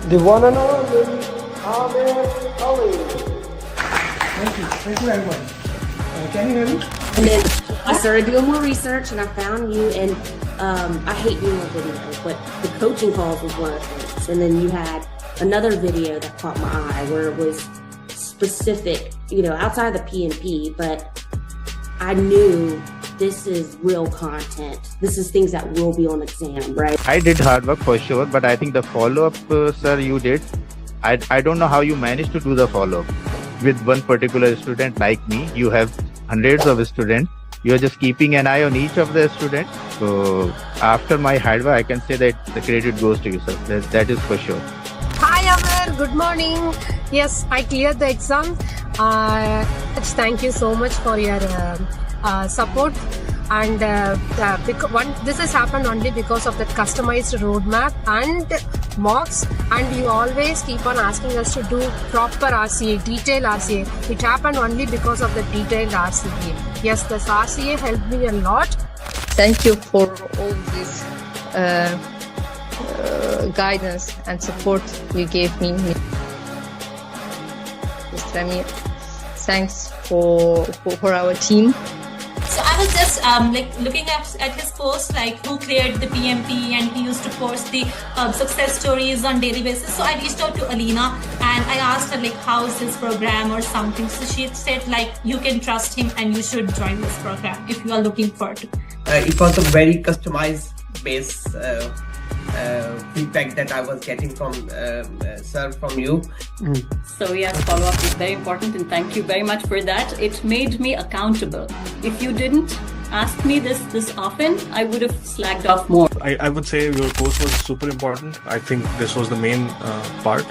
the one and only Ahmed Ali. Thank you everyone. Can you hear me? And then I started doing more research and I found you, and I hate doing a video, but the coaching calls was one of the things. And then you had another video that caught my eye where it was specific, outside the PMP, but I knew this is real content. This is things that will be on exam, right? I did hard work for sure, but I think the follow-up, sir, you did. I don't know how you managed to do the follow-up. With one particular student like me, you have hundreds of students. You're just keeping an eye on each of the students. So after my hard work, I can say that the credit goes to you, sir. That is for sure. Hi Amir, good morning. Yes, I cleared the exam. Thank you so much for your support. And this has happened only because of the customized roadmap and mocks, and you always keep on asking us to do proper RCA, detailed RCA. It happened only because of the detailed RCA. Yes, the RCA helped me a lot. Thank you for all this guidance and support you gave me. Mr. Amir, thanks for our team. So I was just looking at his post, who cleared the PMP, and he used to post the success stories on daily basis. So I reached out to Alina and I asked her how is his program or something. So she said you can trust him and you should join this program if you are looking for it. It was a very customized base feedback that I was getting from sir, from you. So yes, follow-up is very important, and thank you very much for that. It made me accountable. If you didn't ask me this often, I would have slacked off more. I would say your course was super important. I think this was the main part,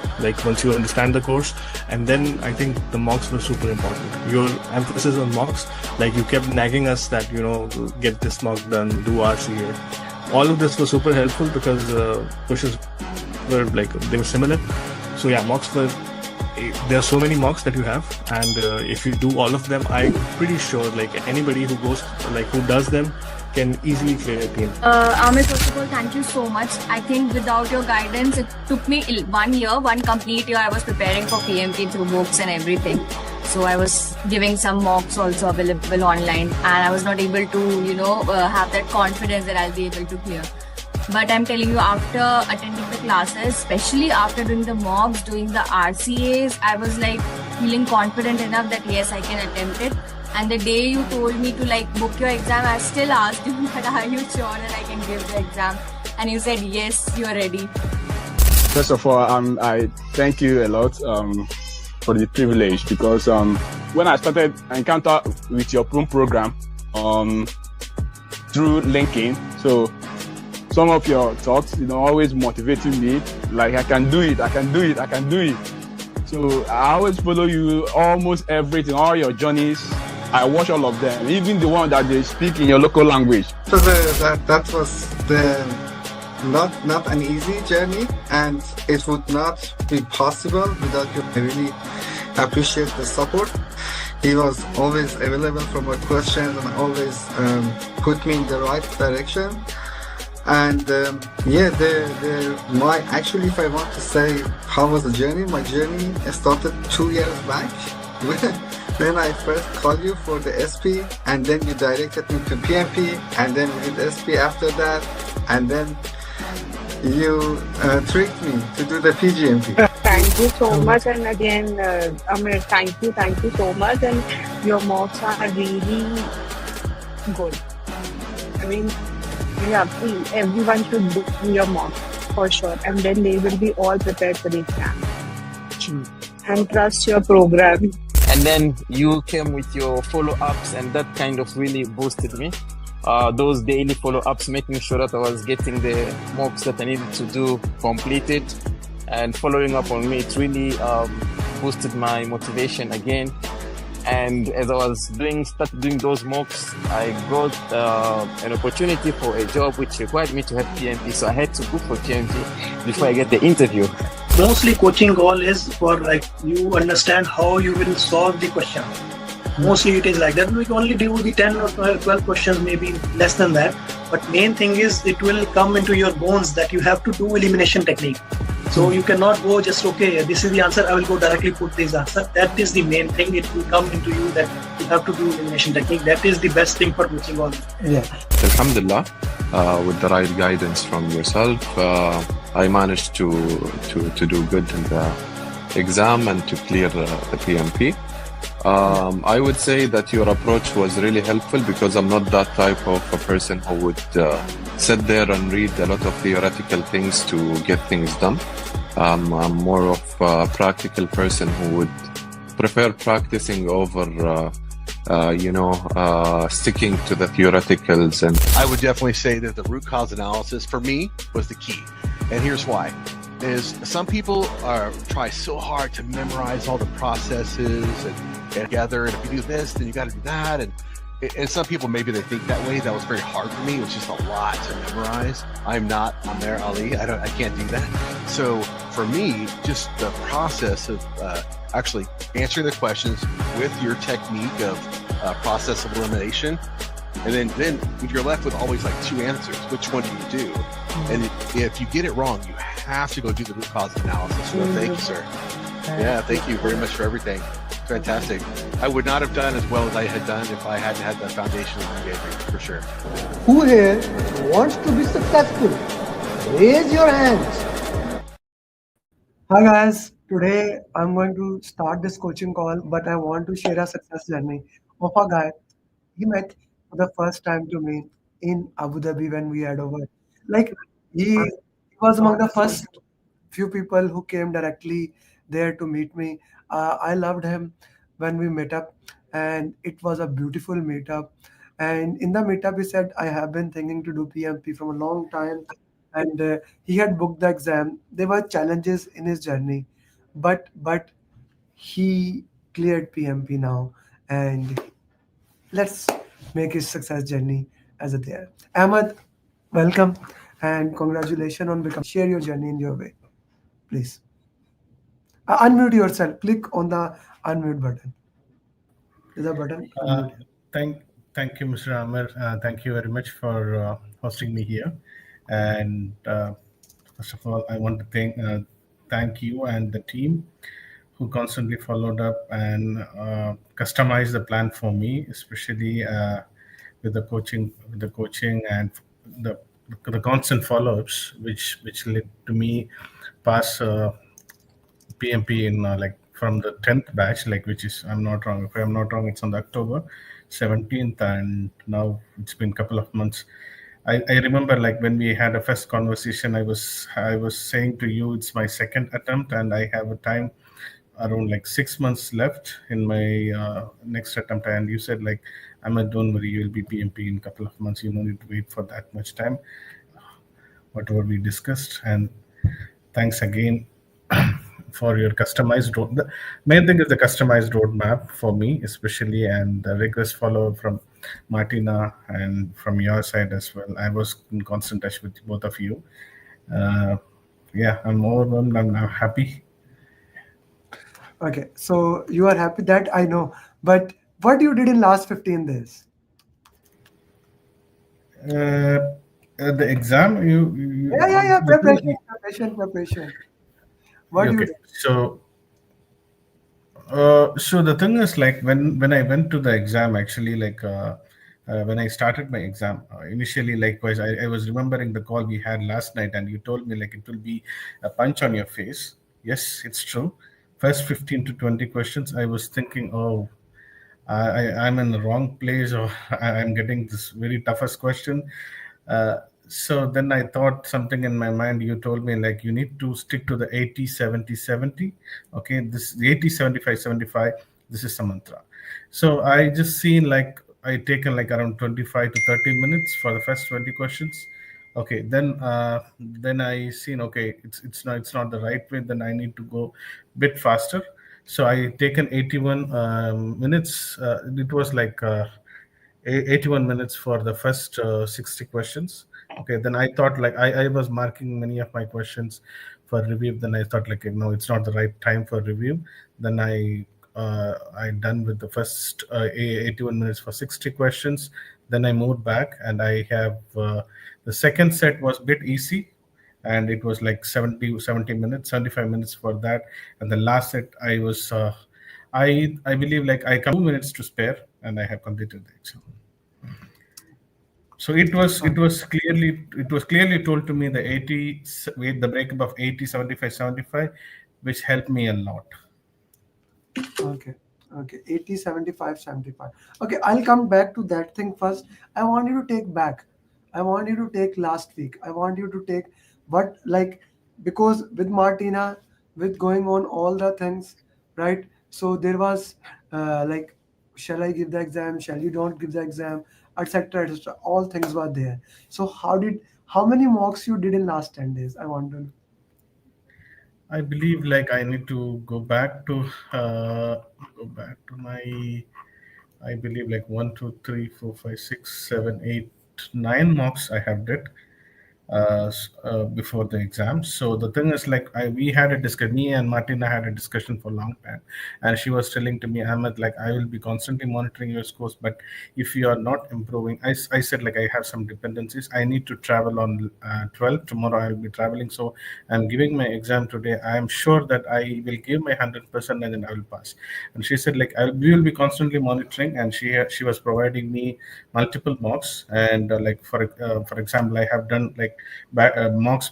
once you understand the course, and then I think the mocks were super important. Your emphasis on mocks, you kept nagging us that, get this mock done, do RCA. All of this was super helpful because questions were they were similar. So yeah, mocks were, there are so many mocks that you have, and if you do all of them, I'm pretty sure anybody who goes, who does them can easily clear a PMP. Amir, first of all, thank you so much. I think without your guidance, it took me 1 complete year. I was preparing for PMP through books and everything. So I was giving some mocks also available online, and I was not able to, have that confidence that I'll be able to clear. But I'm telling you, after attending the classes, especially after doing the mocks, doing the RCAs, I was feeling confident enough that yes, I can attempt it. And the day you told me to book your exam, I still asked you that are you sure that I can give the exam? And you said yes, you're ready. First of all, I thank you a lot for the privilege, because when I started encounter with your program through LinkedIn, so some of your thoughts, always motivating me, I can do it, I can do it, I can do it. So I always follow you, almost everything, all your journeys. I watch all of them, even the one that they speak in your local language. So that was not an easy journey, and it would not be possible without you. I really appreciate the support. He was always available for my questions and always put me in the right direction. And actually, if I want to say how was the journey, my journey started 2 years back. Then I first called you for the SP, and then you directed me to PMP, and then we did SP after that, and then you tricked me to do the PGMP. Thank you so much, and again, Amir, thank you so much, and your mocks are really good. I mean, everyone should do your mocks for sure, and then they will be all prepared for the exam. And trust your program. And then you came with your follow-ups, and that kind of really boosted me. Those daily follow-ups, making sure that I was getting the mocks that I needed to do completed, and following up on me, it really boosted my motivation again. And as I was started doing those mocks, I got an opportunity for a job which required me to have PMP, so I had to go for PMP before I get the interview. Mostly coaching goal is for you understand how you will solve the question. Mostly it is like that. We can only do the 10 or 12 questions, maybe less than that. But main thing is it will come into your bones that you have to do elimination technique. So you cannot go just, okay, this is the answer, I will go directly put this answer. That is the main thing. It will come into you that you have to do elimination technique. That is the best thing for coaching all. Yeah. Alhamdulillah, with the right guidance from yourself, I managed to do good in the exam and to clear the PMP. I would say that your approach was really helpful because I'm not that type of a person who would sit there and read a lot of theoretical things to get things done. I'm more of a practical person who would prefer practicing over sticking to the theoreticals. And I would definitely say that the root cause analysis for me was the key. And here's why. Is some people try so hard to memorize all the processes and together, and if you do this, then you got to do that. And some people, maybe they think that way. That was very hard for me. It was just a lot to memorize. I'm not Amer Ali. I can't do that. So for me, just the process of actually answering the questions with your technique of process of elimination, and then you're left with always like two answers. Which one do you do? And if you get it wrong, you have to go do the root cause analysis. So thank you, sir. Yeah, thank you very much for everything. Fantastic. I would not have done as well as I had done if I hadn't had the foundation that you gave me, for sure. Who here wants to be successful? Raise your hands. Hi guys, today I'm going to start this coaching call, but I want to share a success journey of a guy he met for the first time to me in Abu Dhabi when we had over. Like he was among the first few people who came directly there to meet me. I loved him when we met up, and it was a beautiful meetup. And in the meetup, he said, I have been thinking to do PMP from a long time, and he had booked the exam. There were challenges in his journey, but he cleared PMP now, and let's make his success journey as a there. Ahmad, welcome and congratulations on becoming. Share your journey in your way, please. Unmute yourself. Click on the unmute button. There's a button. Thank you, Mr. Amir. Thank you very much for hosting me here. And first of all, I want to thank you and the team who constantly followed up and customized the plan for me, especially with the coaching and the constant follow-ups, which led to me pass PMP in from the 10th batch, which is, I'm not wrong, if I'm not wrong, it's on the October 17th, and now it's been a couple of months. I remember when we had a first conversation, I was saying to you, it's my second attempt and I have a time around 6 months left in my next attempt, and you said Ahmed, don't worry, you'll be PMP in a couple of months, you don't need to wait for that much time, whatever we discussed. And thanks again for your customized road. The main thing is the customized roadmap for me, especially, and the rigorous follow from Martina and from your side as well. I was in constant touch with both of you. Yeah, I'm overwhelmed. I'm now happy. Okay, so you are happy, that I know. But what you did in last 15 days? The exam, Yeah. Preparation. What do you do? So the thing is, when I went to the exam, actually, when I started my exam, initially, likewise, I was remembering the call we had last night, and you told me it will be a punch on your face. Yes, it's true. First 15 to 20 questions, I was thinking, oh, I'm in the wrong place, or I'm getting this very toughest question. So then I thought something in my mind. You told me you need to stick to the 80, 70, 70. Okay, the 80, 75, 75. This is the mantra. So I just seen I taken around 25 to 30 minutes for the first 20 questions. Okay, then I seen, okay, it's not the right way. Then I need to go a bit faster. So I taken 81 minutes. It was 81 minutes for the first 60 questions. Okay, then I thought I was marking many of my questions for review. Then I thought no, it's not the right time for review. Then I done with the first 81 minutes for 60 questions. Then I moved back, and I have the second set was a bit easy. and it was like 70 minutes, 75 minutes for that. And the last set, I believe like I come 2 minutes to spare, and I have completed the exam. So it was clearly told to me the 80 with the breakup of 80 75 75, which helped me a lot. Okay, 80, 75, 75. Okay, I'll come back to that thing first. I want you to take back. I want you to take last week. I want you to take what, like, because with Martina, with going on all the things, right? So there was like, shall I give the exam? Shall you don't give the exam? Etc. Etc. All things were there. So how many mocks you did in last 10 days? I want to know. I believe like I need to go back to my, I believe like 1, 2, 3, 4, 5, 6, 7, 8, 9 mocks I have did before the exam. So the thing is like we had a discussion, me and Martina had a discussion for a long time, and she was telling to me, Ahmed, like I will be constantly monitoring your scores, but if you are not improving, I said like I have some dependencies. I need to travel on 12 tomorrow. I will be traveling, so I'm giving my exam today. I am sure that I will give my 100% and then I will pass. And she said like we will be constantly monitoring, and she was providing me multiple mocks, and like for example, I have done like mocks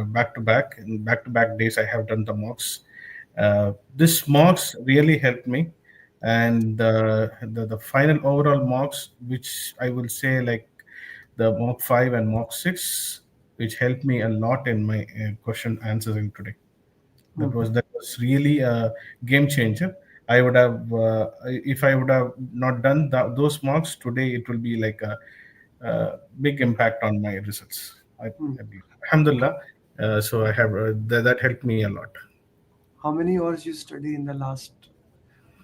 back to back days. I have done the mocks. This mocks really helped me, and the final overall mocks, which I will say like the mock 5 and mock 6, which helped me a lot in my question answering today. That was really a game changer. I would have if I would have not done those mocks today, it will be like a big impact on my results. I believe. Alhamdulillah. So I have that helped me a lot. How many hours you study in the last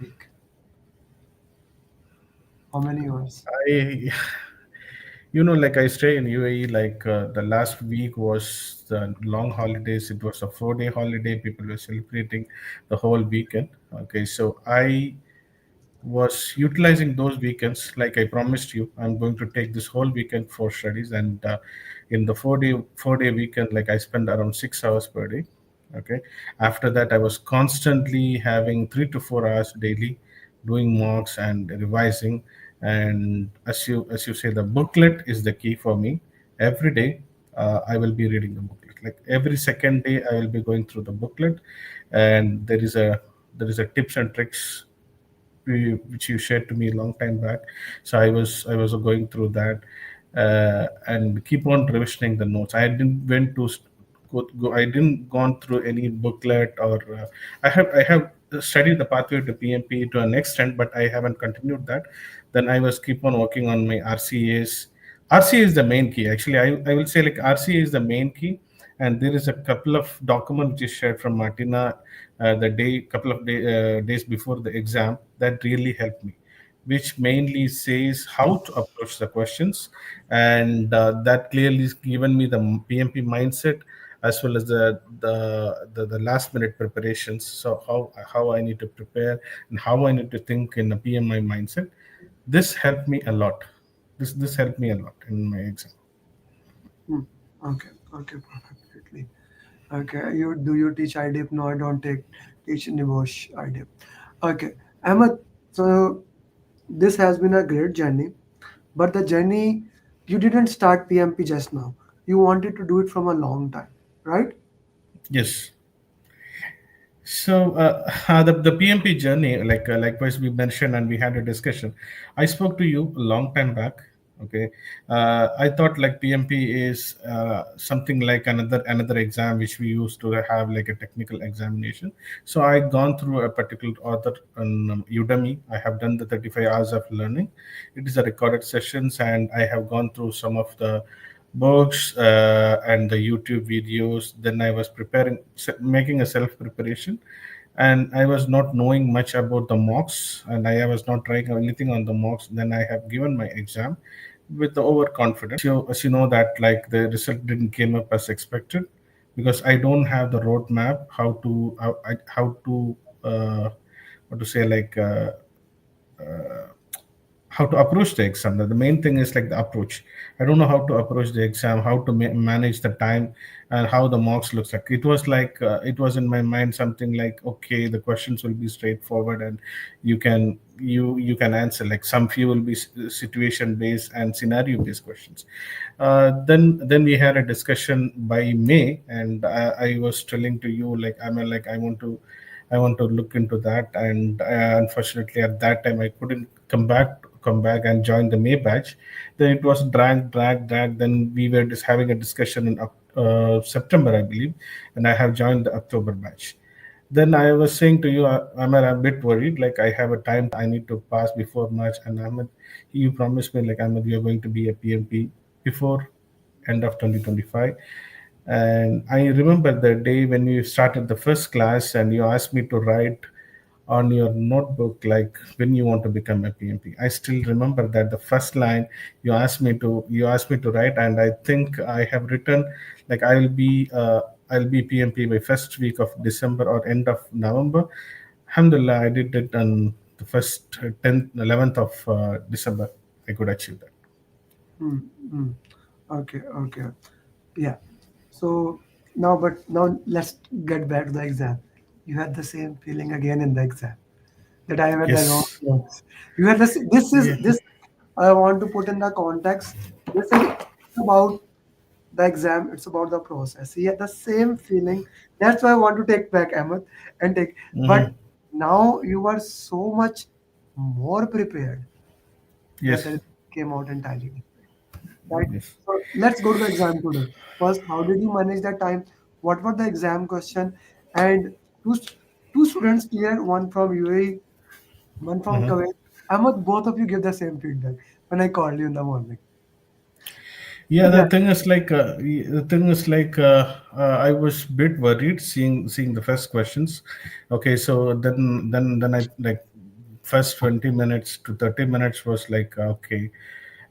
week? How many hours? I like I stay in UAE. Like the last week was the long holidays. It was a 4-day holiday. People were celebrating the whole weekend. Okay, so I was utilizing those weekends like I promised you. I'm going to take this whole weekend for studies, and in the 4-day weekend, like I spend around 6 hours per day. Okay, after that, I was constantly having 3 to 4 hours daily doing mocks and revising. And as you say, the booklet is the key for me. Every day, I will be reading the booklet. Like every second day, I will be going through the booklet, and there is a tips and tricks which you shared to me a long time back. So I was going through that, and keep on revisioning the notes. I didn't went to I didn't gone through any booklet, or I have studied the pathway to PMP to an extent, but I haven't continued that. Then I was keep on working on my RCAs. RCA is the main key. Actually, I will say like RCA is the main key, and there is a couple of document which is shared from Martina the days before the exam that really helped me, which mainly says how to approach the questions, and that clearly has given me the PMP mindset as well as the last minute preparations. So how I need to prepare and how I need to think in a PMI mindset. This helped me a lot. This helped me a lot in my exam. Okay, perfectly. Okay, you teach IDIP? No, I don't teach Nibosh IDIP. Okay, Ahmed. So this has been a great journey, but the journey, you didn't start PMP just now. You wanted to do it from a long time, right? Yes. So the PMP journey, like likewise we mentioned and we had a discussion. I spoke to you a long time back. Okay, I thought like PMP is something like another exam which we used to have like a technical examination. So I gone through a particular author on Udemy. I have done the 35 hours of learning. It is a recorded sessions, and I have gone through some of the books and the YouTube videos. Then I was making a self preparation, and I was not knowing much about the mocks, and I was not trying anything on the mocks. Then I have given my exam with the overconfidence. As you know that like the result didn't came up as expected, because I don't have the roadmap how to what to say like how to approach the exam. The main thing is like the approach. I don't know how to approach the exam, how to manage the time, and how the marks looks like. It was like it was in my mind something like, okay, the questions will be straightforward, and you can answer. Like some few will be situation based and scenario based questions. Then we had a discussion by May, and I was telling to you like, I mean, like I want to look into that, and unfortunately at that time I couldn't come back and join the May batch. Then it was drag. Then we were just having a discussion in September, I believe, and I have joined the October batch. Then I was saying to you, I'm a bit worried. Like I have a time I need to pass before March, and Ahmed, you promised me like Ahmed, you're going to be a PMP before end of 2025. And I remember the day when you started the first class and you asked me to write on your notebook like when you want to become a PMP. I still remember that the first line you asked me to write, and I think I have written like I'll be PMP by first week of December or end of November. Alhamdulillah, I did it on the first 10th, 11th of December. I could achieve that. Hmm, hmm. Okay, okay. Yeah. So now let's get back to the exam. You had the same feeling again in the exam that I had the wrong Yes. notes. You had this. This is Yeah. this. I want to put in the context. This is about the exam. It's about the process. He had the same feeling. That's why I want to take back Ahmed and take. But Mhm. now you are so much more prepared that Yes. the came out entirely different. Right. Yes. So let's go to the exam today. First, how did you manage that time? What were the exam question? And two students cleared, one from UAE, one from Mhm. Kuwait. Ahmed, both of you give the same feedback when I called you in the morning. Yeah, Yeah. the thing is like I was bit worried seeing the first questions. Okay, so then I like first 20 minutes to 30 minutes was like okay,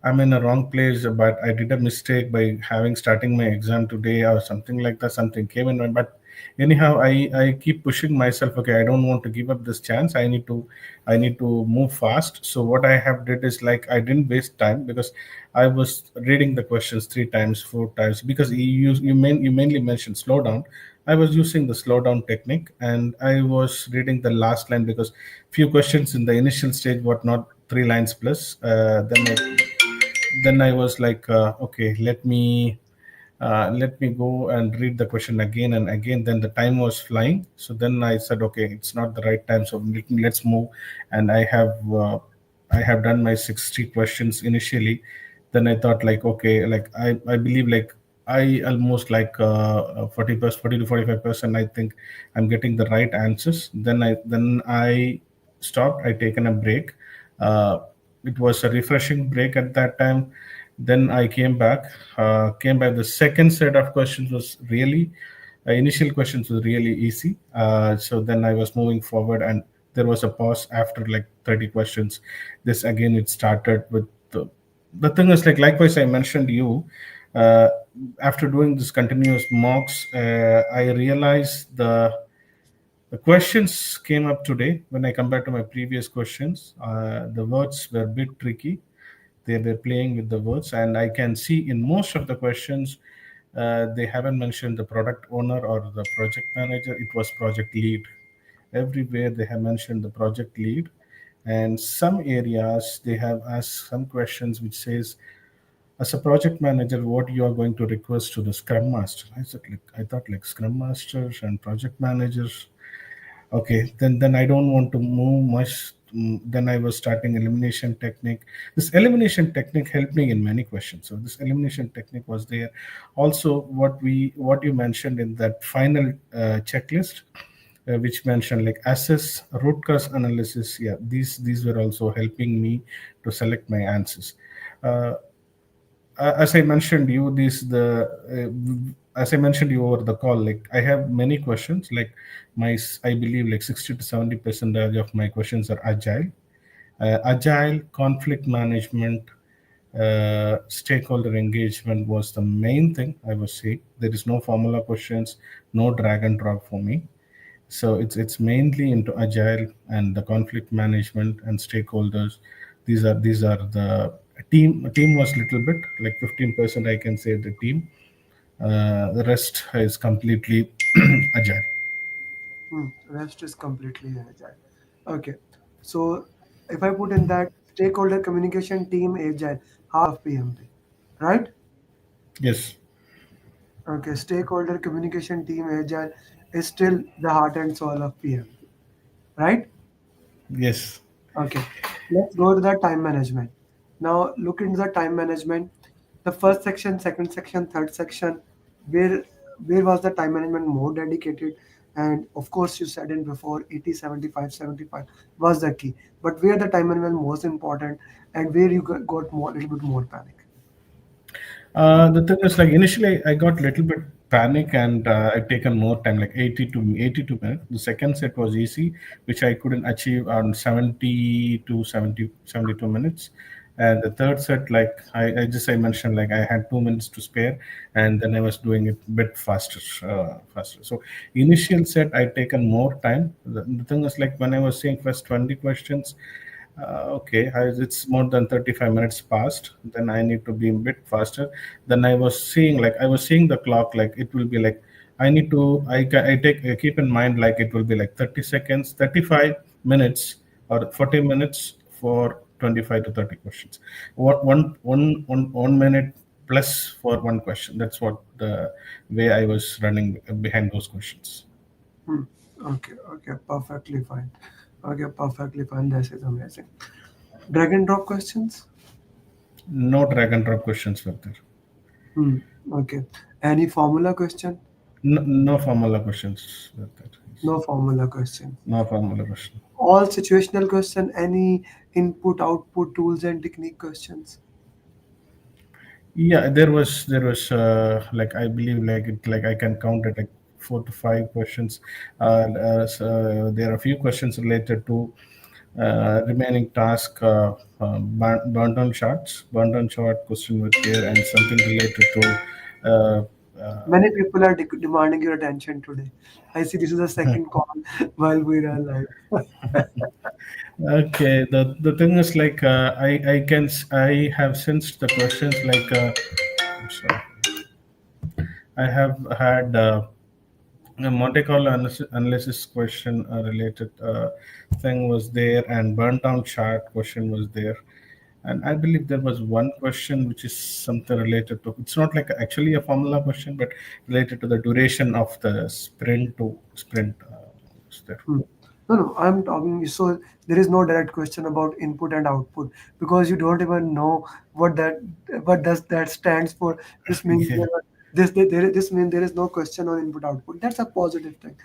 I'm in a wrong place, but I did a mistake by having starting my exam today or something like that. Something came in, but anyhow, I keep pushing myself. Okay, I don't want to give up this chance. I need to move fast. So what I have did is like I didn't waste time because I was reading the questions three times, four times because you mainly mentioned slow down. I was using the slow down technique and I was reading the last line because few questions in the initial stage were not three lines plus. Then I was like, okay, let me go and read the question again and again. Then the time was flying, so then I said, okay, it's not the right time, so let's move. And I have done my 60 questions initially. Then I thought like, okay, like I believe like I almost like 40%, 40 to 45%. I think I'm getting the right answers. Then I stopped. I taken a break. Uh, it was a refreshing break at that time. Then I came back. Came back. The second set of questions was really initial questions was really easy. So then I was moving forward, and there was a pause after like 30 questions. This again it started with the thing is like likewise I mentioned you. Uh, After doing this continuous mocks, I realized the questions came up today when I compared to my previous questions. The words were a bit tricky. They were playing with the words, and I can see in most of the questions they haven't mentioned the product owner or the project manager. It was project lead. Everywhere they have mentioned the project lead, and some areas they have asked some questions which says, as a project manager, what you are going to request to the scrum master. I thought like scrum masters and project managers. Okay, then I don't want to move much. Then I was starting elimination technique. This elimination technique helped me in many questions. So this elimination technique was there. Also, what you mentioned in that final checklist, which mentioned like assess root cause analysis. Yeah, these were also helping me to select my answers. Uh, as I mentioned you, as I mentioned you over the call, like I have many questions. Like I believe like 60 to 70% of my questions are agile, agile conflict management, stakeholder engagement was the main thing I would say. There is no formula questions, no drag and drop for me. So it's mainly into agile and the conflict management and stakeholders. these are the team was little bit like 15%, I can say, the team. The rest is completely agile. Rest is completely agile. Okay. So if I put in that stakeholder communication team agile, half of PMP, right? Yes. Okay. Stakeholder communication team agile is still the heart and soul of PMP, right? Yes. Okay. Let's go to the time management. Now look into the time management. The first section, second section, third section, where where was the time management more dedicated? And of course, you said in before 80, 75, 75 was the key. But where the time management was important and where you got more, little bit more panic. The thing is, like initially, I got little bit panic and I taken more time, like 82 minutes. The second set was easy, which I couldn't achieve on 70 to 72 minutes. And the third set, like I mentioned, like I had 2 minutes to spare, and then I was doing it a bit faster. So initial set, I taken more time. The thing is, like when I was saying first 20 questions, okay, it's more than 35 minutes past. Then I need to be a bit faster. Then I was seeing the clock, like it will be like I need to, I keep in mind like it will be like 30 seconds, 35 minutes, or 40 minutes for 25 to 30 questions. One minute plus for one question. That's what the way I was running behind those questions. Hmm. Okay, perfectly fine. Okay, perfectly fine. This is amazing. Drag and drop questions? No drag and drop questions were there. Hmm. Okay. Any formula question? No formula questions were there. No formula question. No formula question. All situational question, any input, output, tools and technique questions? Yeah, there was like I believe like it like I can count it like 4 to 5 questions. There are a few questions related to remaining task, burn down charts. Burn down chart question was there, and something related to. Many people are demanding your attention today. I see this is the second call while we are live. Okay, the thing is like I have sensed the questions like I'm sorry. I have had a Monte Carlo analysis question related thing was there, and burn down chart question was there, and I believe there was one question which is something related to. It's not like actually a formula question, but related to the duration of the sprint to sprint. Was there. No, I'm talking. So there is no direct question about input and output because you don't even know what does that stands for. This means Yeah. this means there is no question on input output. That's a positive thing.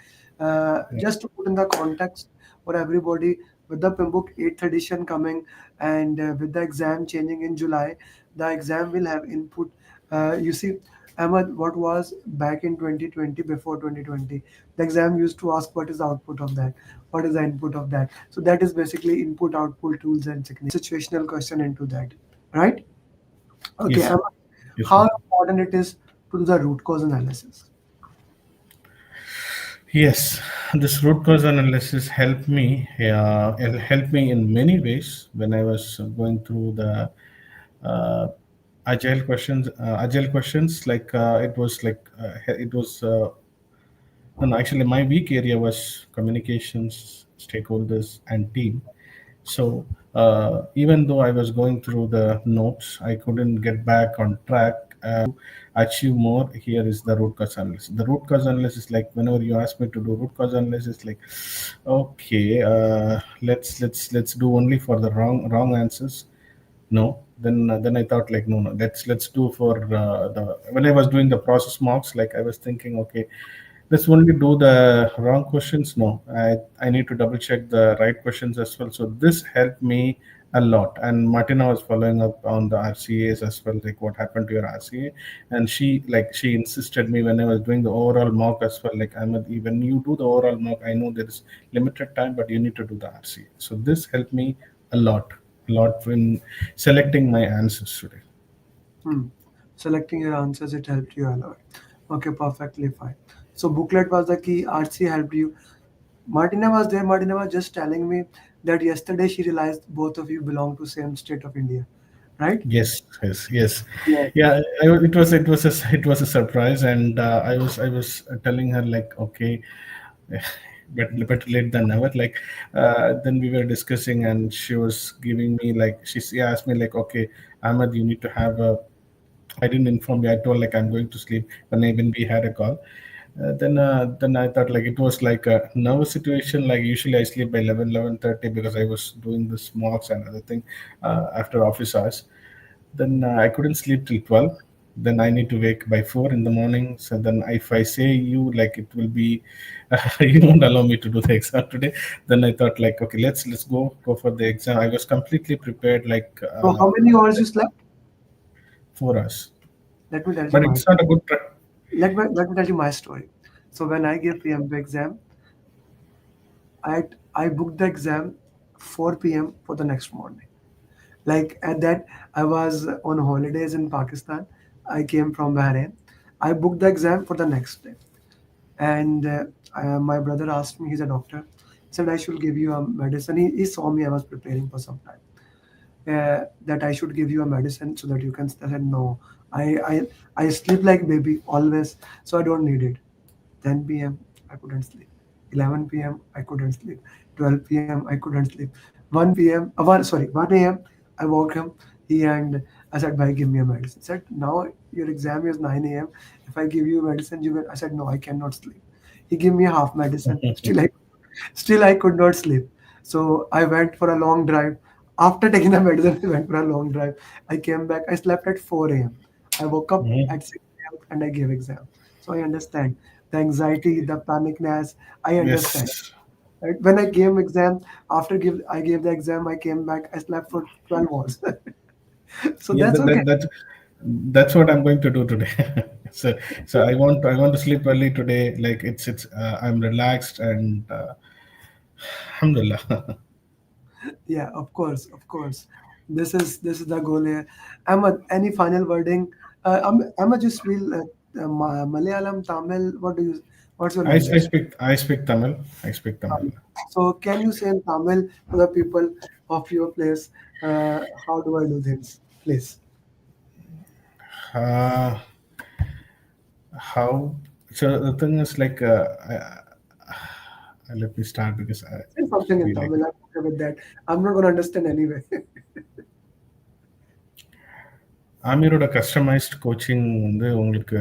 Just to put in the context for everybody, with the PMBOK 8th edition coming and with the exam changing in July, the exam will have input. You see, Ahmad, what was back in 2020, before 2020, the exam used to ask what is the output of that, what is the input of that. So that is basically input, output, tools, and techniques. Situational question into that, right? Okay, Yes. Ahmad, Yes, how sir. important it is to do the root cause analysis? Yes, this root cause analysis helped me. It helped me in many ways when I was going through the uh, agile questions. Agile questions, like it was. No, no, actually, my weak area was communications, stakeholders, and team. So even though I was going through the notes, I couldn't get back on track. Achieve more. Here is the root cause analysis. The root cause analysis, like whenever you ask me to do root cause analysis, like okay, let's do only for the wrong answers. No, then I thought like no, let's do for the when I was doing the process mocks, like I was thinking okay, let's only do the wrong questions. No, I need to double check the right questions as well. So this helped me a lot. And Martina was following up on the RCAs as well, like what happened to your RCA, and she insisted me when I was doing the overall mock as well, like when you do the overall mock, I know there is limited time, but you need to do the RCA. So this helped me a lot in selecting my answers today. Hmm. Selecting your answers, it helped you a lot. Okay, perfectly fine. So booklet was the key. RC helped you. Martina was there. Martina was just telling me that yesterday she realized both of you belong to same state of India, right? Yes, yes, yes. Yeah. Yeah, it was a surprise, and I was telling her like, okay, better late than never. Like, then we were discussing, and she was giving me like she asked me like, okay, Ahmed, you need to have a. I didn't inform you. I told like I'm going to sleep when we had a call. Then I thought like it was like a nervous situation. Like usually I sleep by 11:30 because I was doing this mocks and other thing after office hours. Then I couldn't sleep till 12. Then I need to wake by 4 in the morning. So then if I say you like it will be you won't allow me to do the exam today. Then I thought like okay, let's go for the exam. I was completely prepared like So how many hours you slept? 4 hours. Let me tell you But my it's not a good let me tell you my story. So when I gave PMP exam, I booked the exam 4 p.m. for the next morning. Like at that, I was on holidays in Pakistan. I came from Bahrain. I booked the exam for the next day, and my brother asked me. He's a doctor. He said I should give you a medicine. He saw me. I was preparing for some time. That I should give you a medicine so that you can. I said no. I I I sleep like baby always, so I don't need it. 10 p.m. I couldn't sleep. 11 p.m. I couldn't sleep. 12 p.m. I couldn't sleep. 1 p.m. 1 a.m. I woke him. He and I said, "Bhai, give me a medicine." He said, "Now your exam is 9 a.m. If I give you medicine, you will." I said, "No, I cannot sleep." He gave me a half medicine. Still I could not sleep. So I went for a long drive. After taking the medicine, I went for a long drive. I came back. I slept at 4 a.m. I woke up Mhm. at 6 a.m. and I gave exam. So I understand the anxiety, the panicness. I understand. Yes. Right? When I gave exam, I gave the exam, I came back. I slept for 12 hours. So Yeah, that's okay. that's what I'm going to do today. so I want to sleep early today. Like it's I'm relaxed and alhamdulillah. Yeah, of course, of course. This is the goal here. Ahmad, any final wording? Ahmad, you speak Malayalam, Tamil. What's your language? I speak Tamil. I speak Tamil. So can you say in Tamil to the people of your place, how do I do things, please? Uh, how so the thing is like let me start because I Say something in feel like Tamil. I'm okay with that. I'm not going to understand anyway. ஆமீரோட customised coaching வந்து உங்களுக்கு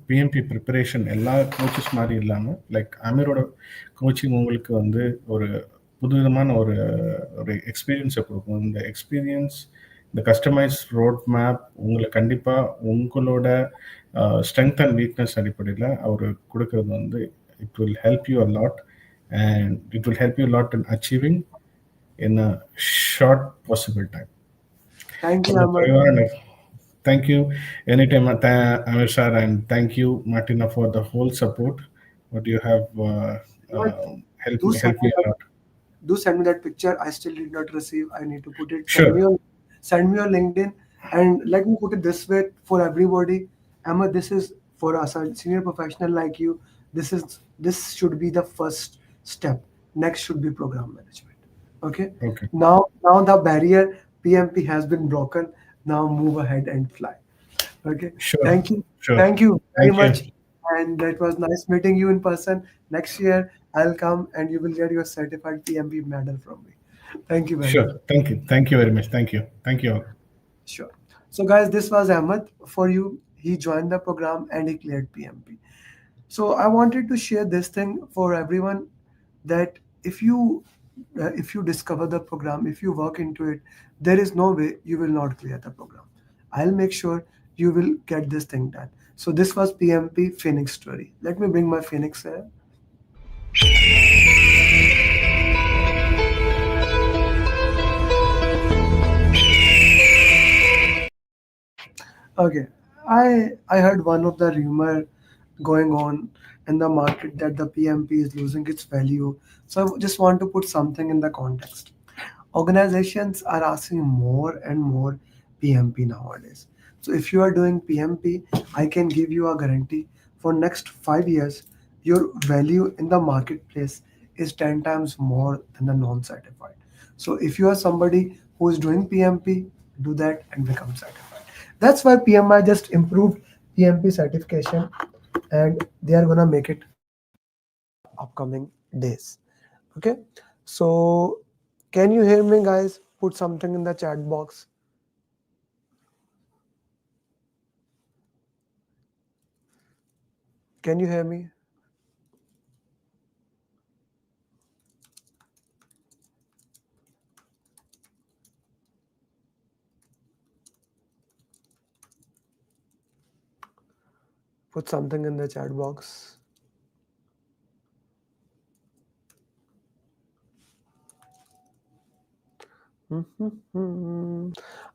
BMP preparation எல்லா coaches மாதிரி இல்லாமல் like ஆமீரோட coaching உங்களுக்கு வந்து ஒரு புதுவிதமான ஒரு ஒரு எக்ஸ்பீரியன்ஸை கொடுக்கும். இந்த எக்ஸ்பீரியன்ஸ் இந்த கஸ்டமைஸ் ரோட் மேப் உங்களை கண்டிப்பாக உங்களோட ஸ்ட்ரென்த் அண்ட் வீக்னஸ் அடிப்படையில் அவர் கொடுக்கறது வந்து it will help you a lot and it will help you lot in achieving in a short possible time. Thank you, So Ahmad. thank you anytime, Amir sir, and thank you, Martina, for the whole support. What you have Ahmad, helped do me send me a lot. that picture. I still did not receive. I need to put it. Sure. Send me your LinkedIn, and let me put it this way for everybody. Emma, this is for us, a senior professional like you. This should be the first step. Next should be program management. Okay. Okay. Now the barrier PMP has been broken. Now move ahead and fly. Okay. Sure. Thank you. Sure. Thank you very Thank you. much. And it was nice meeting you in person. Next year, I'll come and you will get your certified PMP medal from me. Thank you very Sure. much. Thank you. Thank you very much. Thank you. Thank you all. Sure. So, guys, this was Ahmed for you. He joined the program and he cleared PMP. So, I wanted to share this thing for everyone that if you discover the program, if you work into it, there is no way you will not clear the program. I'll make sure you will get this thing done. So, this was PMP Phoenix story. Let me bring my Phoenix here. Okay, I heard one of the rumor going on in the market that the PMP is losing its value. So I just want to put something in the context. Organizations are asking more and more PMP nowadays. So if you are doing PMP, I can give you a guarantee for next 5 years your value in the marketplace is 10 times more than the non-certified. So if you are somebody who is doing PMP, do that and become certified. That's why PMI just improved PMP certification, and they are gonna make it upcoming days. Okay, so can you hear me, guys? Put something in the chat box. Can you hear me? Put something in the chat box.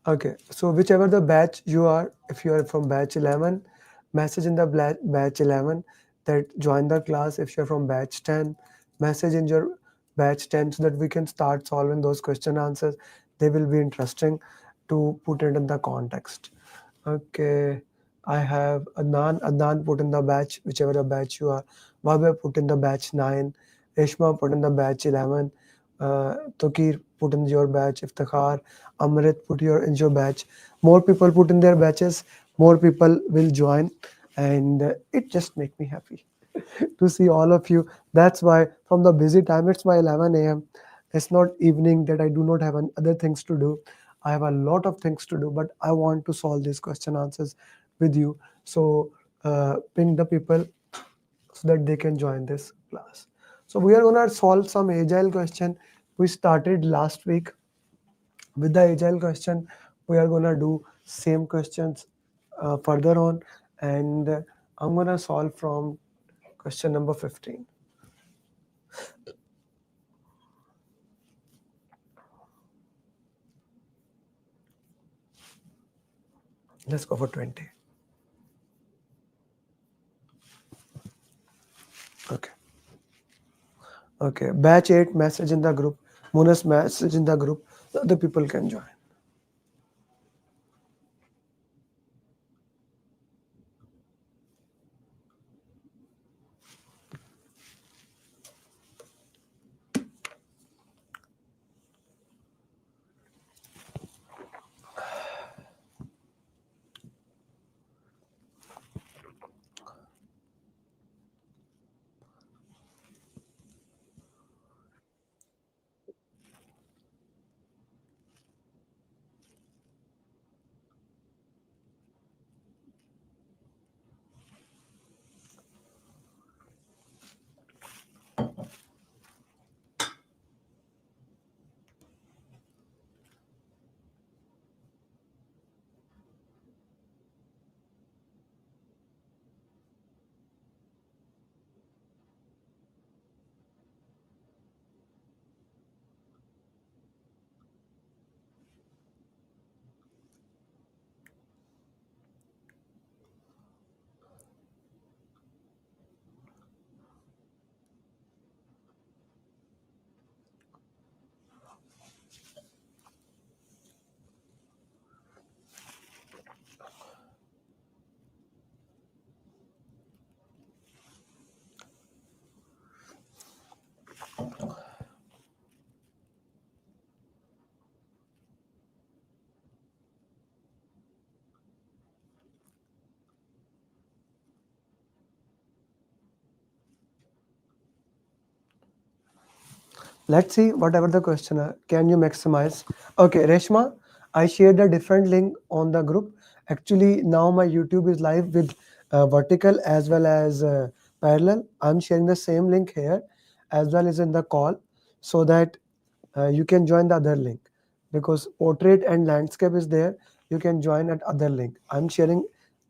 Okay, so whichever the batch you are, if you are from batch 11, message in the batch 11 that join the class. If you're from batch 10, message in your batch 10 so that we can start solving those question answers. They will be interesting to put it in the context. Okay, I have Adnan put in the batch, whichever the batch you are. Bhabha put in the batch 9. Reshma put in the batch 11. Tokir put in your batch. Iftikhar, Amrit put in your batch. More people put in their batches. More people will join, and it just make me happy to see all of you. That's why from the busy time, it's my 11 a.m. It's not evening that I do not have other things to do. I have a lot of things to do, but I want to solve these question answers with you. So ping the people so that they can join this class. So we are gonna solve some agile question. We started last week with the agile question. We are gonna do same questions further on, and I'm gonna solve from question number 15. Let's go for 20. Okay. Okay. Batch 8 message in the group. Munas message in the group. The other people can join. Let's see whatever the question are. Can you maximize? Okay, Reshma, I shared a different link on the group. Actually, now my YouTube is live with vertical as well as parallel. I'm sharing the same link here as well as in the call so that you can join the other link, because portrait and landscape is there. You can join at other link. I'm sharing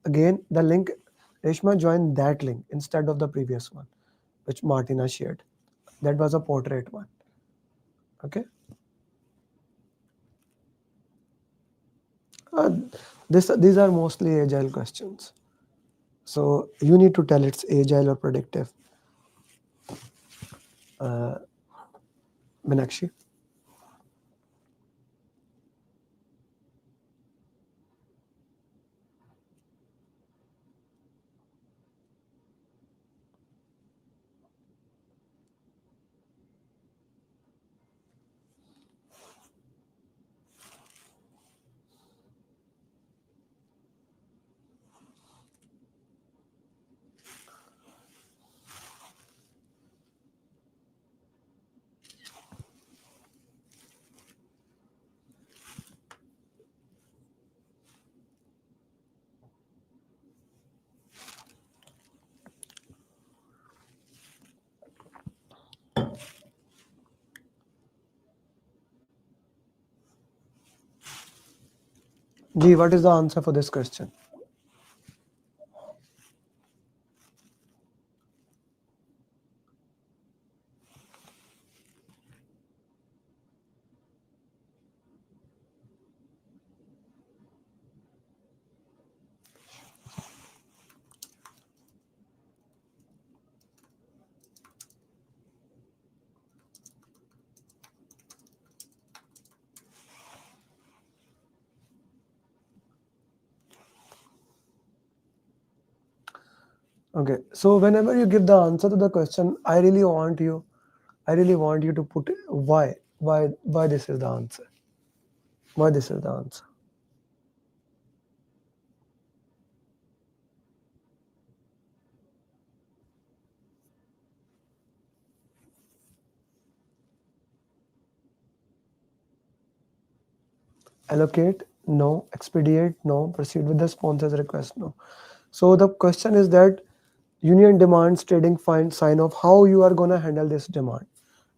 again the link. Reshma, join that link instead of the previous one which Martina shared. That was a portrait one. Okay. These are mostly agile questions. So you need to tell it's agile or predictive. Meenakshi. G, what is the answer for this question? Okay, so whenever you give the answer to the question, I really want you to put why this is the answer. Why this is the answer. Allocate, no. Expedite, no. Proceed with the sponsor's request, no. So the question is that union demands trading find sign of how you are going to handle this demand.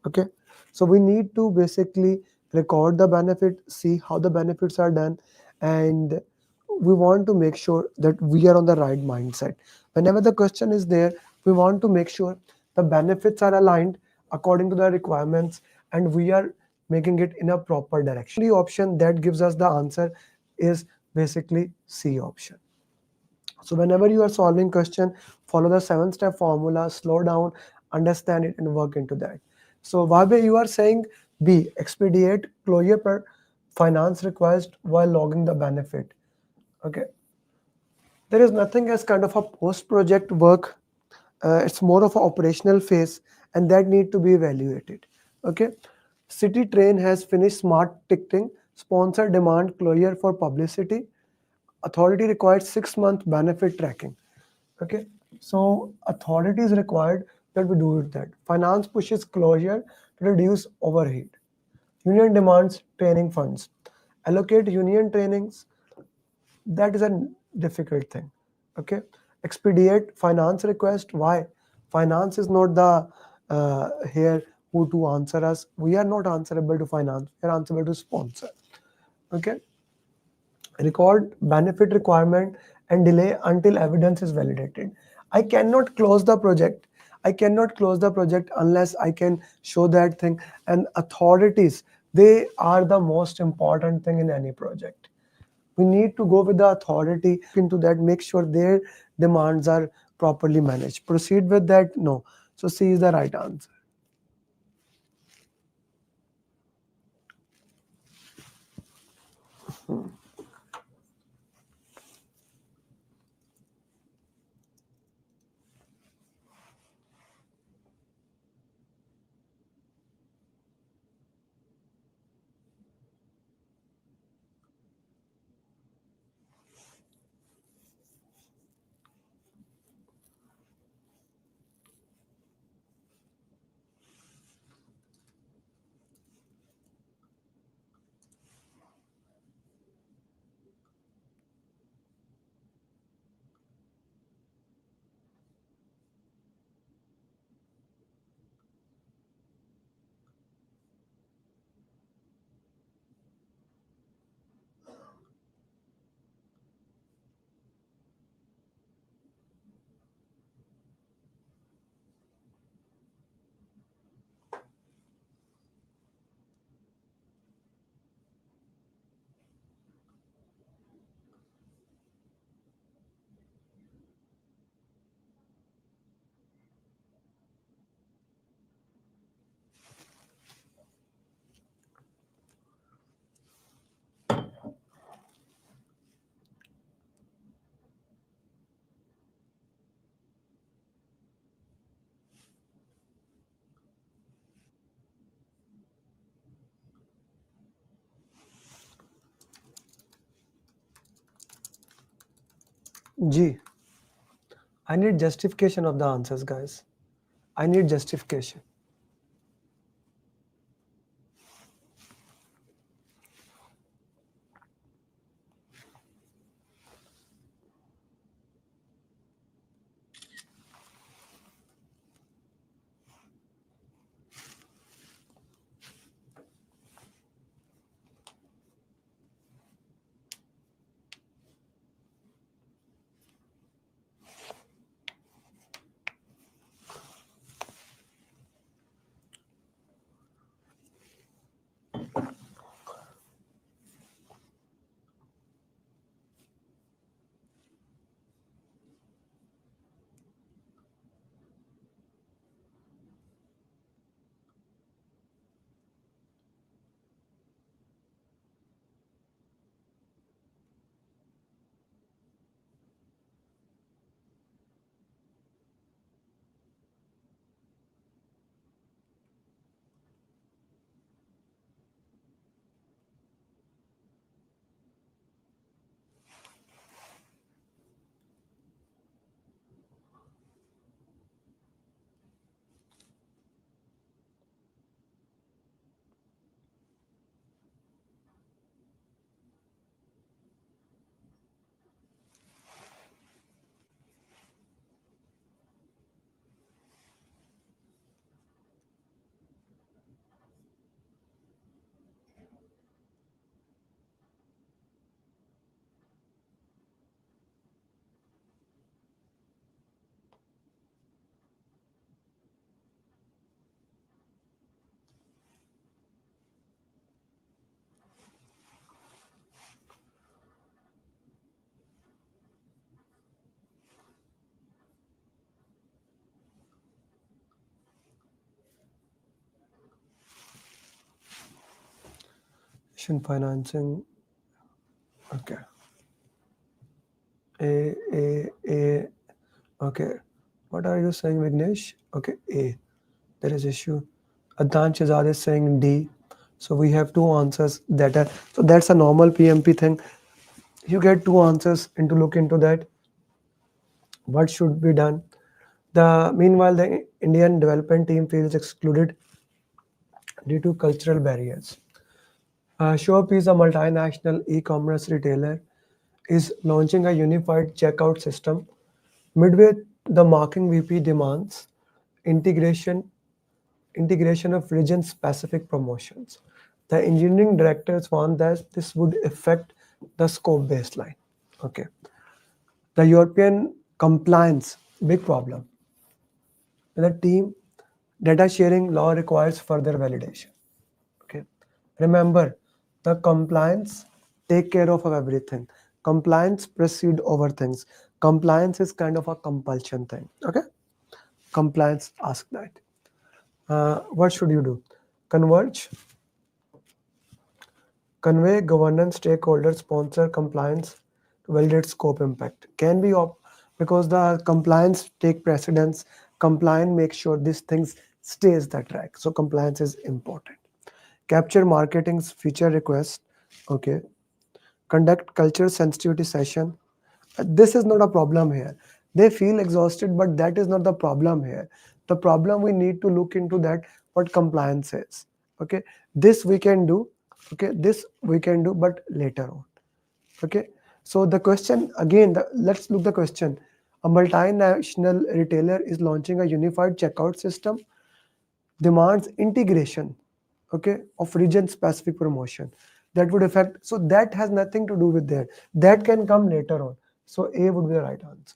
Okay, so we need to basically record the benefit, see how the benefits are done, and we want to make sure that we are on the right mindset. Whenever the question is there, we want to make sure the benefits are aligned according to the requirements and we are making it in a proper direction. The option that gives us the answer is basically C option. So whenever you are solving question, follow the 7-step formula, slow down, understand it, and work into that. So Vabe, you are saying B, expedite closure per finance request while logging the benefit. Okay. There is nothing as kind of a post-project work. It's more of an operational phase, and that need to be evaluated. Okay. City Train has finished smart ticketing, sponsor demand closure for publicity. Authority requires 6-month benefit tracking. Okay, so authority is required that we do that. Finance pushes closure to reduce overhead. Union demands training funds. Allocate union trainings. That is a difficult thing. Okay, expedite finance request. Why? Finance is not the here who to answer us. We are not answerable to finance. We are answerable to sponsor. Okay. Record benefit requirement and delay until evidence is validated. I cannot close the project. I cannot close the project unless I can show that thing. And authorities, they are the most important thing in any project. We need to go with the authority into that, make sure their demands are properly managed. Proceed with that? No. So C is the right answer. G. I need justification of the answers, guys. I need justification. Education financing. Okay. A. Okay. What are you saying, Vignesh? Okay, A. There is issue. Adnan Shahzad is saying D. So we have two answers that are, so that's a normal PMP thing. You get two answers and to look into that. What should be done? Meanwhile, the Indian development team feels excluded due to cultural barriers. Shop is a multinational e-commerce retailer is launching a unified checkout system. Midway, the marketing VP demands integration integration of region-specific promotions. The engineering directors warned that this would affect the scope baseline. Okay. The European compliance, big problem. The team data sharing law requires further validation. Okay. Remember, the compliance take care of everything. Compliance proceed over things. Compliance is kind of a compulsion thing. Okay. Compliance ask that. What should you do? Converge, convey governance, stakeholders, sponsor compliance to validate scope impact. Can be because the compliance take precedence. Compliance makes sure these things stays the track. So compliance is important. Capture marketing's feature request. Okay. Conduct culture sensitivity session. This is not a problem here. They feel exhausted, but that is not the problem here. The problem we need to look into that what compliance is. Okay, this we can do. Okay, this we can do, but later on. Okay, so the question again, let's look the question. A multinational retailer is launching a unified checkout system, demands integration, okay, of region specific promotion that would affect, so that has nothing to do with that can come later on. So A would be the right answer.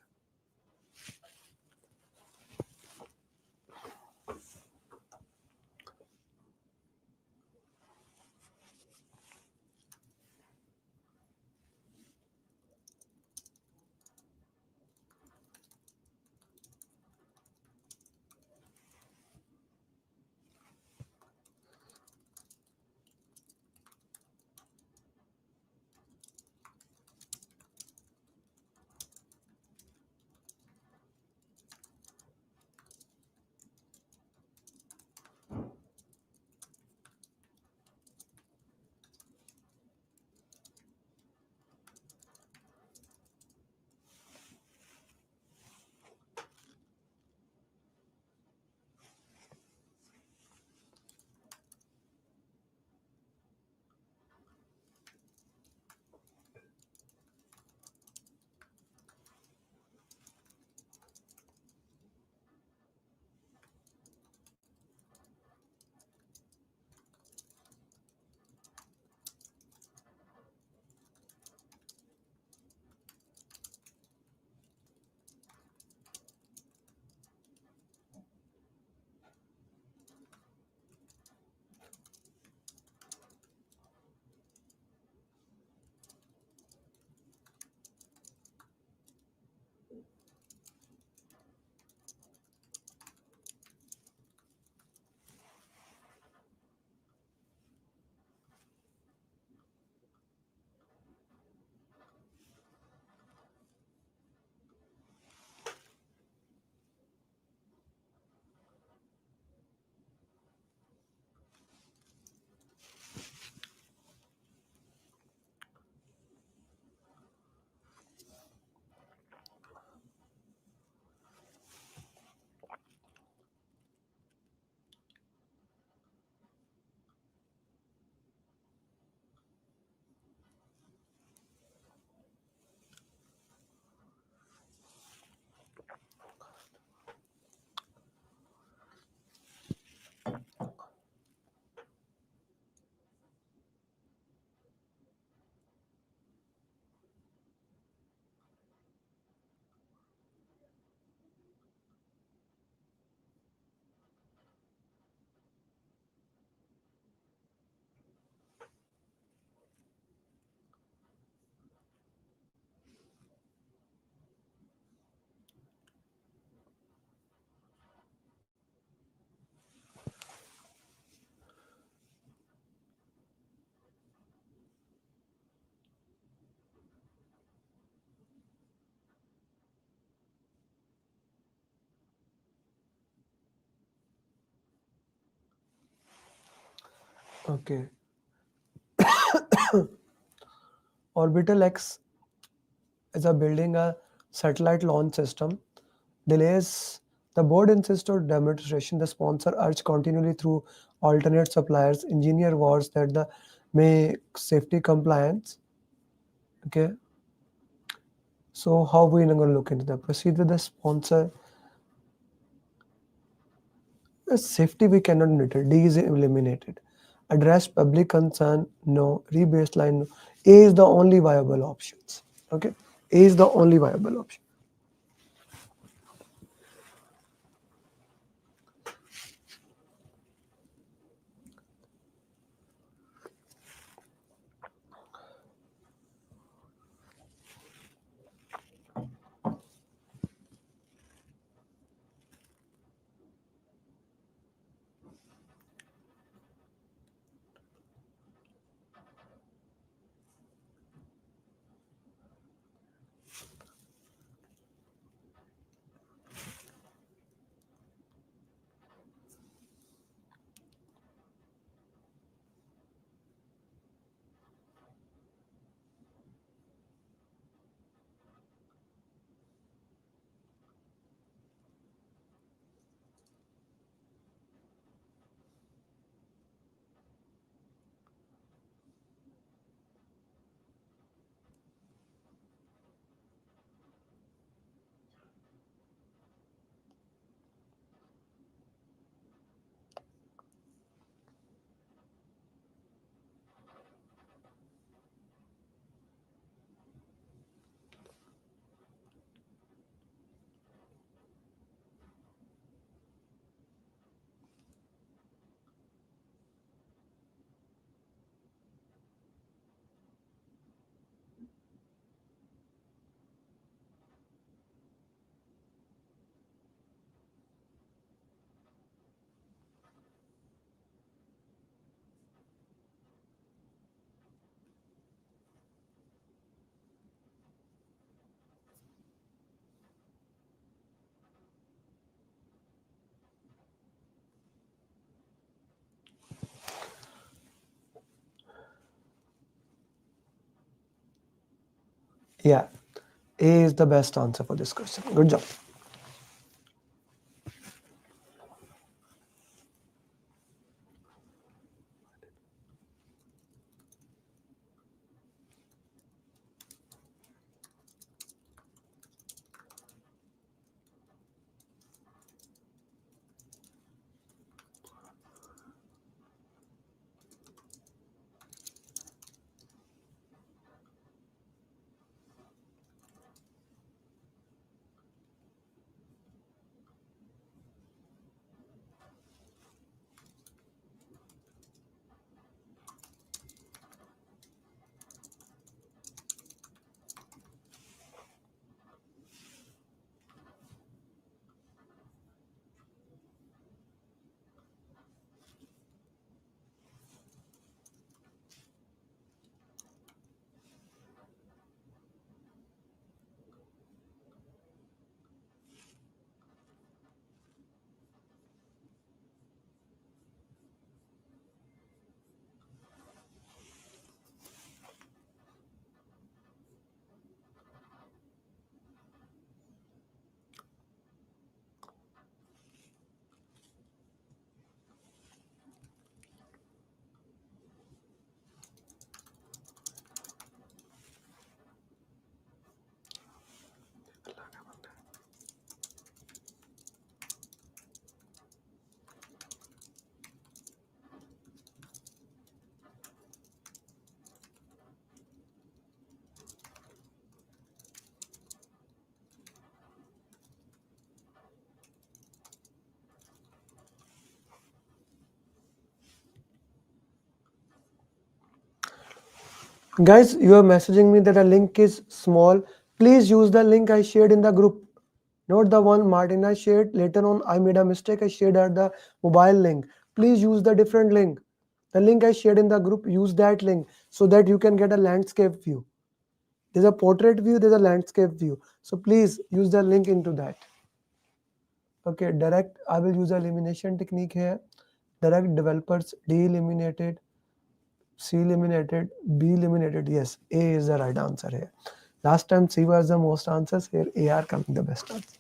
Okay. Orbital X is a building a satellite launch system. Delays. The board insists on demonstration. The sponsor urged continually through alternate suppliers. Engineer wars that the make safety compliance. Okay. So how we going to look into that? Proceed with the sponsor. The safety we cannot monitor. D is eliminated. Address public concern. No. Rebaseline. No. A is the only viable options. Okay. A is the only viable option. Yeah, A is the best answer for this question. Good job. Guys, you are messaging me that a link is small. Please use the link I shared in the group. Not the one Martina shared. Later on, I made a mistake. I shared the mobile link. Please use the different link. The link I shared in the group, use that link so that you can get a landscape view. There's a portrait view, there's a landscape view. So please use the link into that. Okay, direct, I will use elimination technique here. Direct developers, de-eliminated. C eliminated, B eliminated. Yes, A is the right answer here. Last time C was the most answers. Here A are coming the best answer.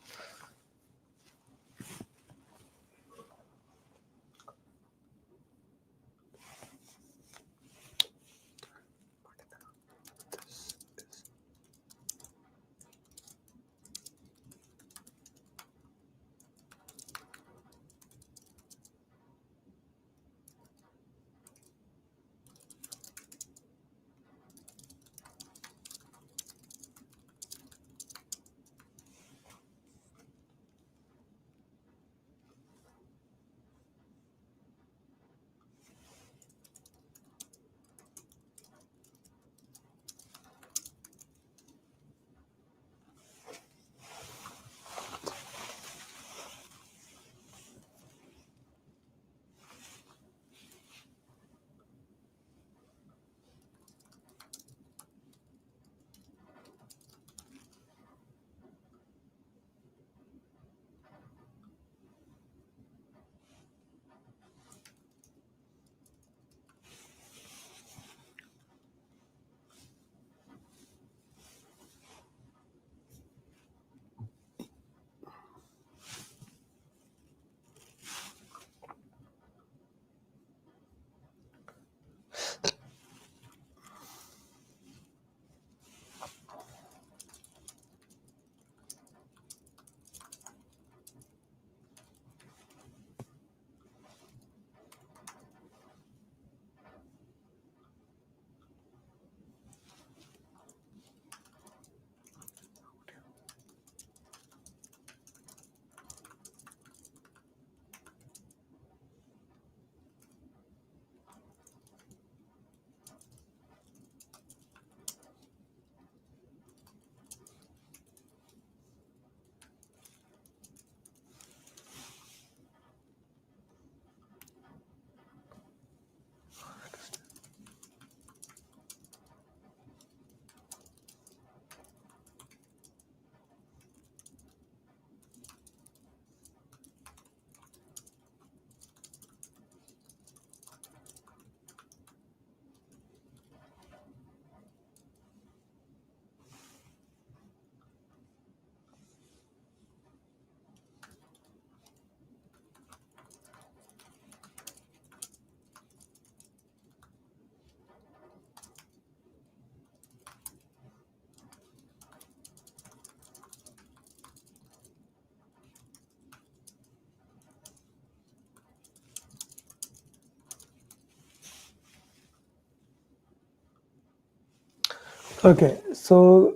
Okay, so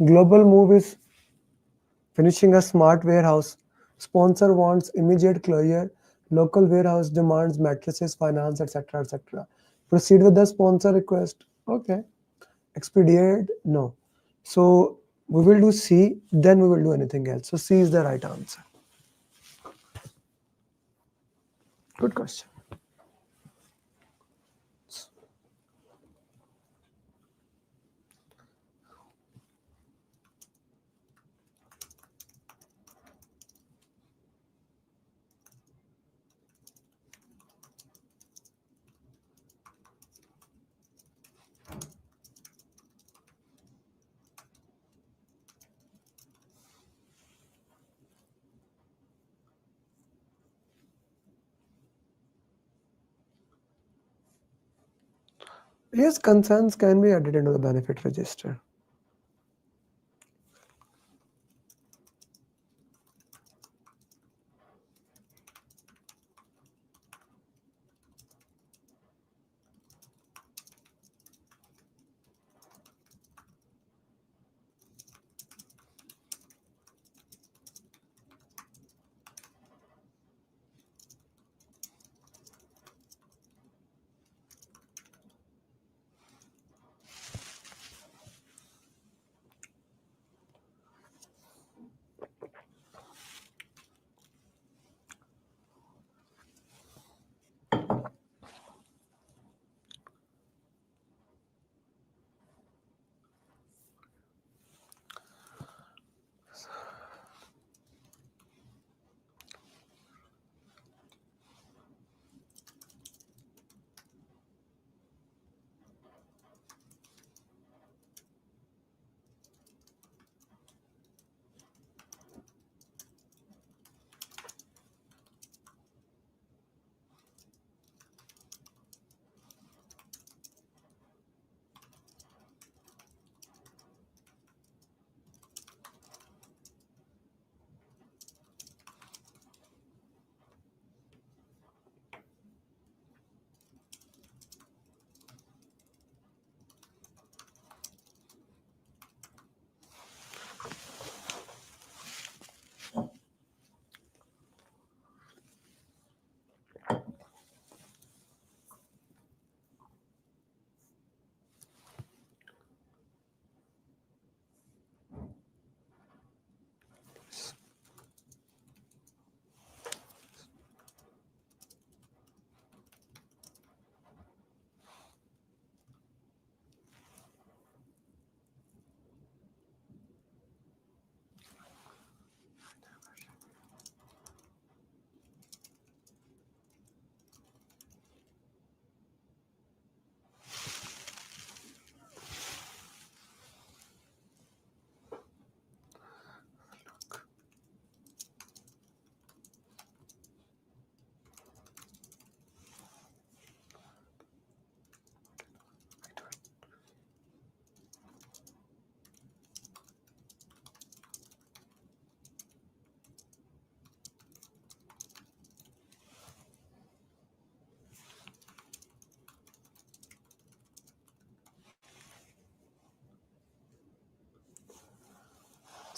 global move is finishing a smart warehouse. Sponsor wants immediate closure. Local warehouse demands matrices, finance, etc., etc. Proceed with the sponsor request. Okay. Expedite? No. So we will do C, then we will do anything else. So C is the right answer. Good question. Yes, concerns can be added into the benefit register.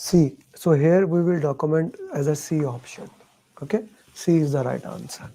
C. So here we will document as a C option. Okay, C is the right answer.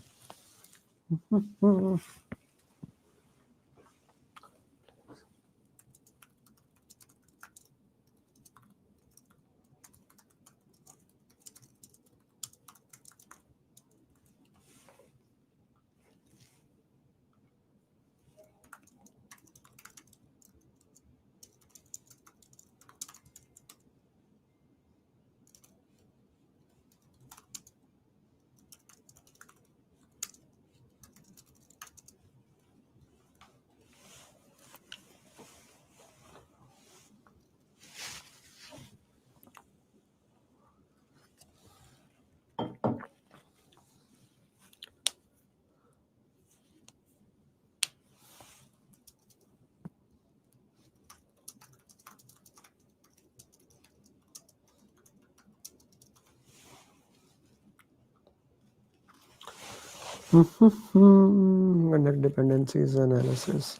Conduct dependencies analysis.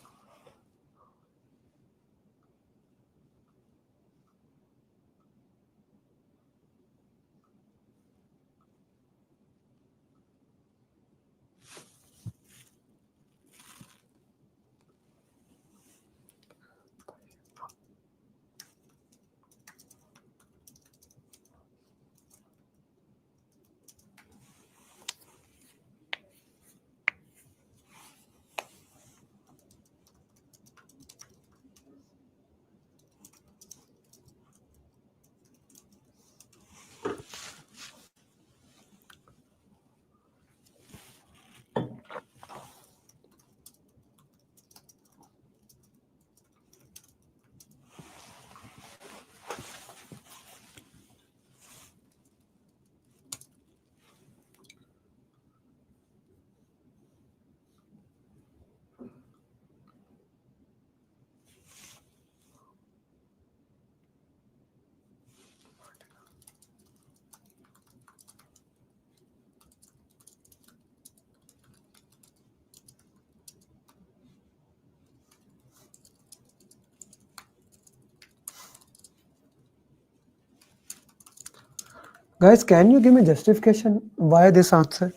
Guys, can you give me justification why this answer?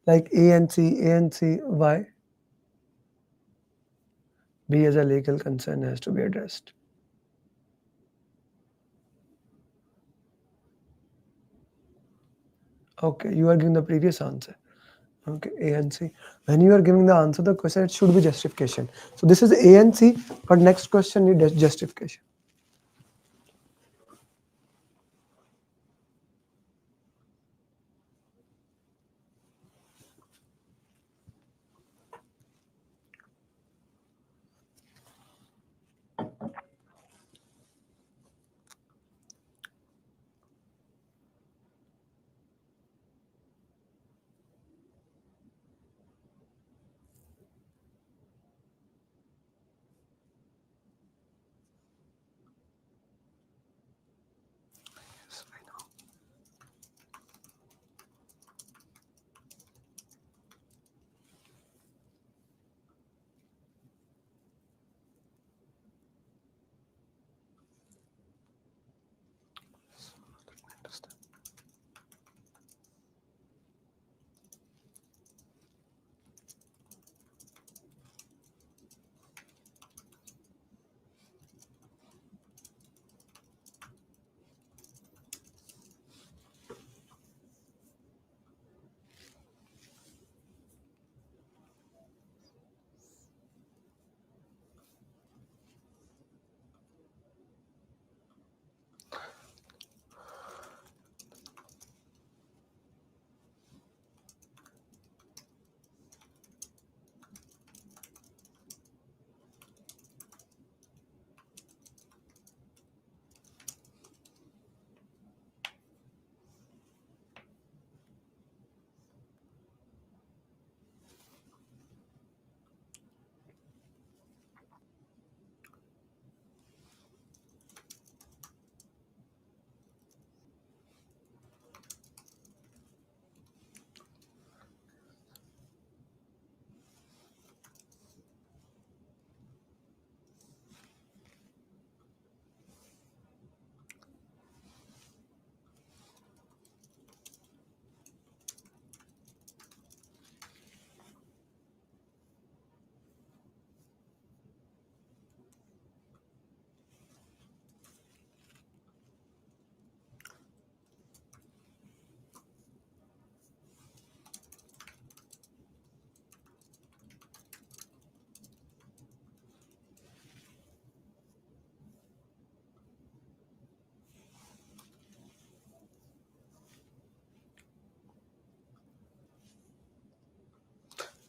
Like A and C, why? B as a legal concern has to be addressed. Okay, you are giving the previous answer. Okay, A and C. When you are giving the answer, the question it should be justification. So this is A and C, but next question need justification.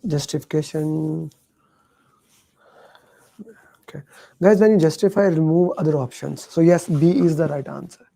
Justification. Okay. Guys, when you justify, remove other options. So yes, B is the right answer.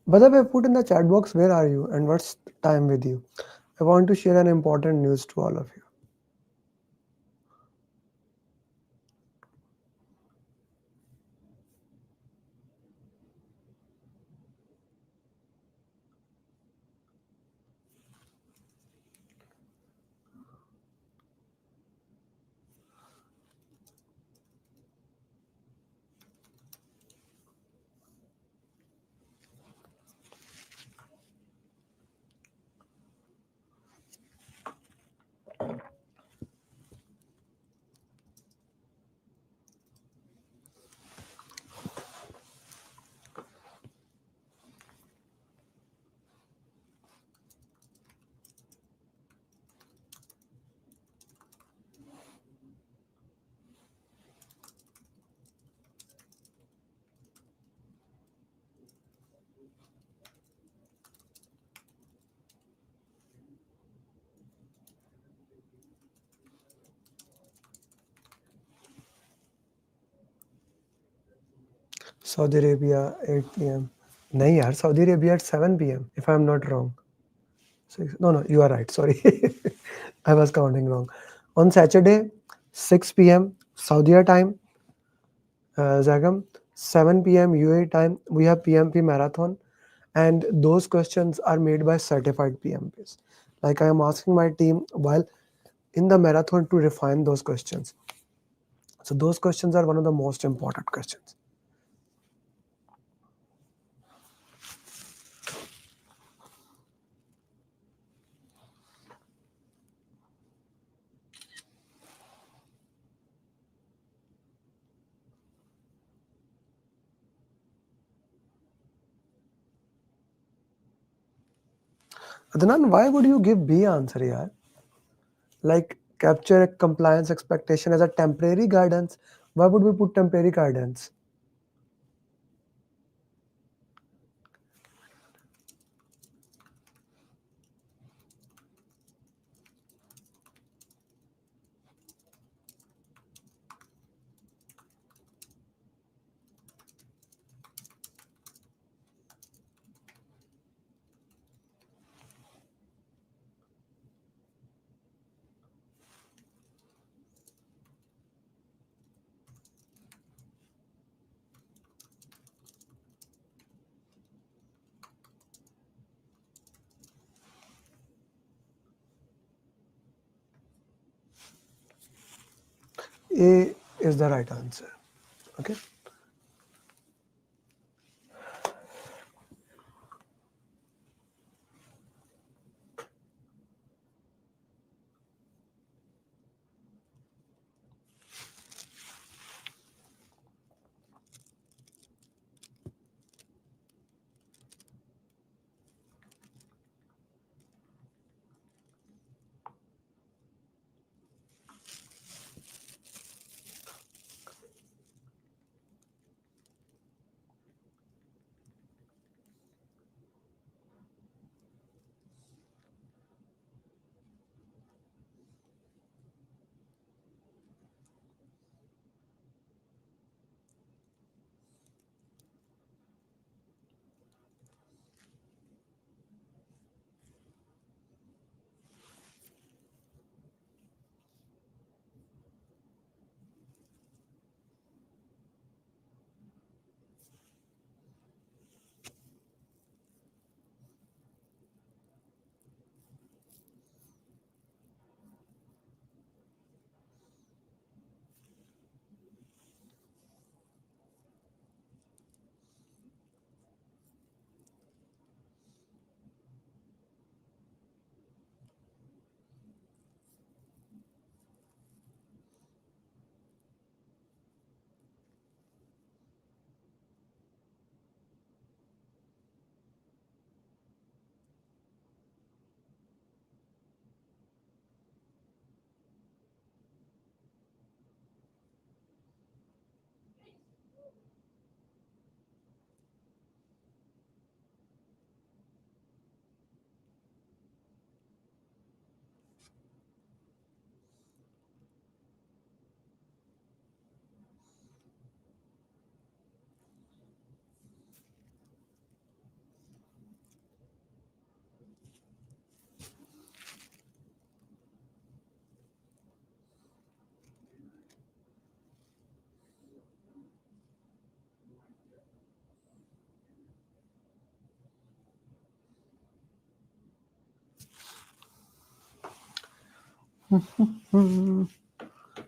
By the way, put in the chat box where are you and what's time with you. I want to share an important news to all of you. Saudi Arabia 8 p.m. नहीं यार, Saudi Arabia at 7 p.m. if I'm not wrong. No, you are right. Sorry, I was counting wrong. On Saturday, 6 p.m. Saudi time, Zagam, 7 p.m. UAE time, we have PMP marathon, and those questions are made by certified PMPs. Like I am asking my team while in the marathon to refine those questions. So those questions are one of the most important questions. Adnan, why would you give B answer here? Like capture compliance expectation as a temporary guidance. Why would we put temporary guidance? A is the right answer. Okay.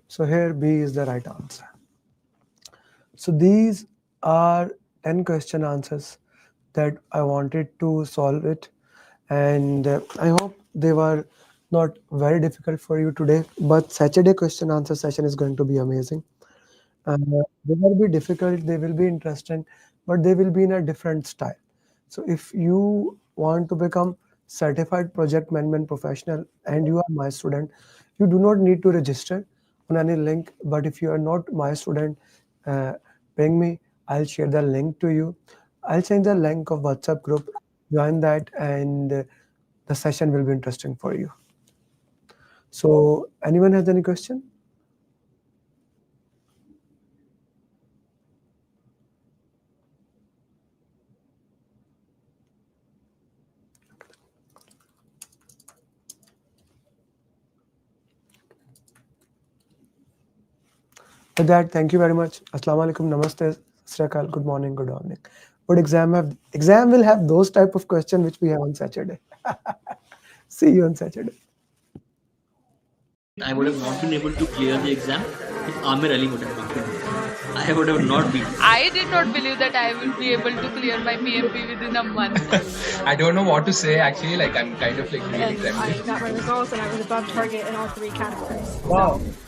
So here B is the right answer. So these are 10 question answers that I wanted to solve it, and I hope they were not very difficult for you today, but Saturday question answer session is going to be amazing. They will be difficult, they will be interesting, but they will be in a different style. So if you want to become certified project management professional and you are my student, you do not need to register on any link. But if you are not my student, ping me. I'll share the link to you. I'll send the link of WhatsApp group. Join that, and the session will be interesting for you. So anyone has any question? With that, thank you very much. Assalamu alaikum, namaste, Srikal, good morning, good evening. But exam will have those type of questions which we have on Saturday. See you on Saturday. I would have not been able to clear the exam if Amir Ali would have not been there. I would have not been. I did not believe that I will be able to clear my PMP within a month. I don't know what to say actually, like I'm kind of like really I got my results and I was above target in all 3 categories. Wow. So